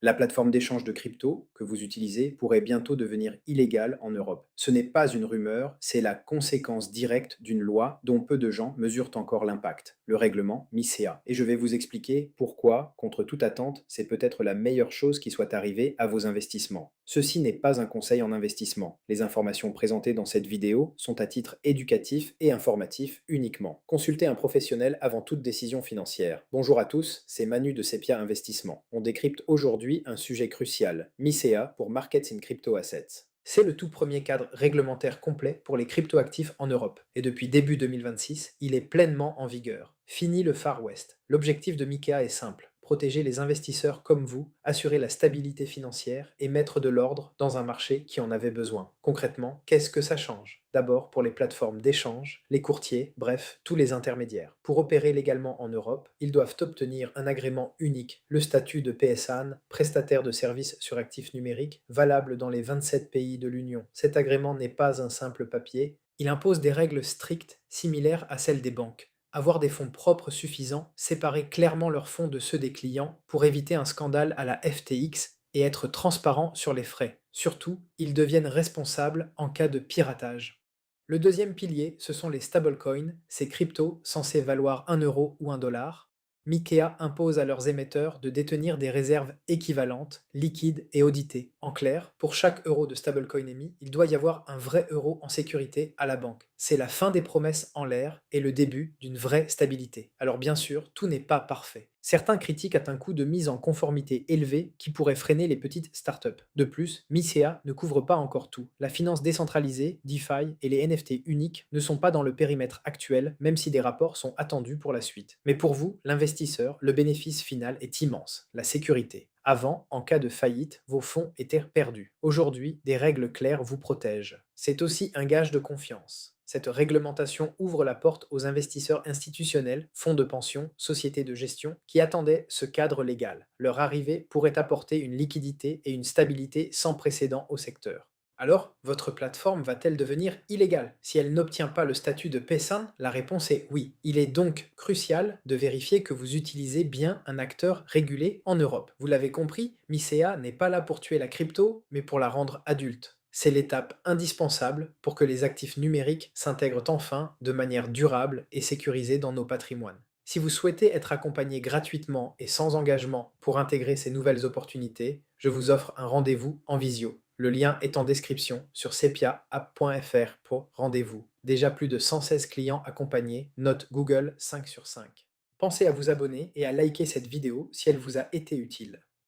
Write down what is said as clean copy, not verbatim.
La plateforme d'échange de crypto que vous utilisez pourrait bientôt devenir illégale en Europe. Ce n'est pas une rumeur, c'est la conséquence directe d'une loi dont peu de gens mesurent encore l'impact, le règlement MICEA. Et je vais vous expliquer pourquoi, contre toute attente, c'est peut-être la meilleure chose qui soit arrivée à vos investissements. Ceci n'est pas un conseil en investissement. Les informations présentées dans cette vidéo sont à titre éducatif et informatif uniquement. Consultez un professionnel avant toute décision financière. Bonjour à tous, c'est Manu de Sepia Investissement. On décrypte aujourd'hui un sujet crucial, MICEA pour Markets in Crypto Assets. C'est le tout premier cadre réglementaire complet pour les cryptoactifs en Europe, et depuis début 2026, il est pleinement en vigueur. Fini le Far West. L'objectif de MICA est simple, protéger les investisseurs comme vous, assurer la stabilité financière et mettre de l'ordre dans un marché qui en avait besoin. Concrètement, qu'est-ce que ça change? D'abord pour les plateformes d'échange, les courtiers, bref, tous les intermédiaires. Pour opérer légalement en Europe, ils doivent obtenir un agrément unique, le statut de PSAN, prestataire de services sur actifs numériques, valable dans les 27 pays de l'Union. Cet agrément n'est pas un simple papier, il impose des règles strictes similaires à celles des banques. Avoir des fonds propres suffisants, séparer clairement leurs fonds de ceux des clients pour éviter un scandale à la FTX et être transparent sur les frais. Surtout, ils deviennent responsables en cas de piratage. Le deuxième pilier, ce sont les stablecoins, ces cryptos censés valoir 1 euro ou 1 dollar. MICA impose à leurs émetteurs de détenir des réserves équivalentes, liquides et auditées. En clair, pour chaque euro de stablecoin émis, il doit y avoir un vrai euro en sécurité à la banque. C'est la fin des promesses en l'air et le début d'une vraie stabilité. Alors bien sûr, tout n'est pas parfait. Certains critiquent à un coût de mise en conformité élevé qui pourrait freiner les petites startups. De plus, MICEA ne couvre pas encore tout. La finance décentralisée, DeFi et les NFT uniques ne sont pas dans le périmètre actuel, même si des rapports sont attendus pour la suite. Mais pour vous, l'investisseur, le bénéfice final est immense, la sécurité. Avant, en cas de faillite, vos fonds étaient perdus. Aujourd'hui, des règles claires vous protègent. C'est aussi un gage de confiance. Cette réglementation ouvre la porte aux investisseurs institutionnels, fonds de pension, sociétés de gestion, qui attendaient ce cadre légal. Leur arrivée pourrait apporter une liquidité et une stabilité sans précédent au secteur. Alors, votre plateforme va-t-elle devenir illégale? Si elle n'obtient pas le statut de PESAN, la réponse est oui. Il est donc crucial de vérifier que vous utilisez bien un acteur régulé en Europe. Vous l'avez compris, MICEA n'est pas là pour tuer la crypto, mais pour la rendre adulte. C'est l'étape indispensable pour que les actifs numériques s'intègrent enfin de manière durable et sécurisée dans nos patrimoines. Si vous souhaitez être accompagné gratuitement et sans engagement pour intégrer ces nouvelles opportunités, je vous offre un rendez-vous en visio. Le lien est en description sur sepiaapp.fr pour rendez-vous. Déjà plus de 116 clients accompagnés, note Google 5 sur 5. Pensez à vous abonner et à liker cette vidéo si elle vous a été utile.